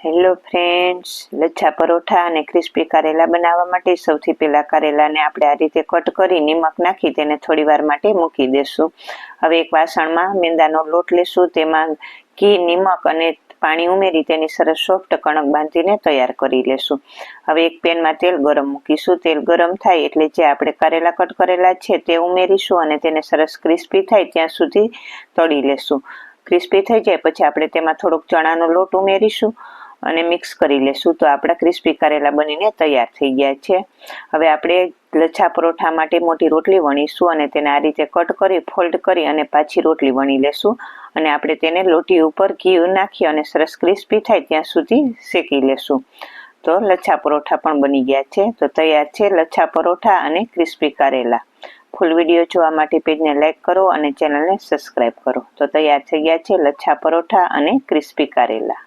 Hello friends, lachha paratha અને crispy કારેલા બનાવવા માટે સૌથી પહેલાં કારેલાને આપણે આ રીતે કટ કરી નિમક નાખી તેને થોડીવાર માટે મૂકી દેશું. હવે એક વાસણમાં મેંદાનો લોટ લેશું, તેમાં ઘી, નિમક અને પાણી ઉમેરી તેની સરસ સોફ્ટ કણક બાંધીને તૈયાર કરી લેશું. હવે એક પેનમાં તેલ ગરમ મૂકીશું. તેલ ગરમ થાય એટલે જે આપણે કારેલા કટ કરેલા છે તે ઉમેરીશું અને તેને સરસ ક્રિસ્પી થાય ત્યાં સુધી તળી લેશું. ક્રિસ્પી થઈ જાય પછી આપણે તેમાં થોડોક ચણાનો લોટ ઉમેરીશું અને મિક્સ કરી લેશું તો આપણા ક્રિસ્પી કારેલા બનીને તૈયાર થઈ ગયા છે. હવે આપણે લચ્છા પરોઠા માટે મોટી રોટલી વણીશું અને તેને આ રીતે કટ કરી ફોલ્ડ કરી અને પાછી રોટલી વણી લેશું અને આપણે તેને લોટી ઉપર ઘી નાખી અને સરસ ક્રિસ્પી થાય ત્યાં સુધી શેકી લેશું. તો લચ્છા પરોઠા પણ બની ગયા છે. તો તૈયાર છે લચ્છા પરોઠા અને ક્રિસ્પી કારેલા. ફૂલ વિડીયો જોવા માટે પેજને લાઈક કરો અને ચેનલને સબસ્ક્રાઈબ કરો. તો તૈયાર થઈ ગયા છે લચ્છા પરોઠા અને ક્રિસ્પી કારેલા.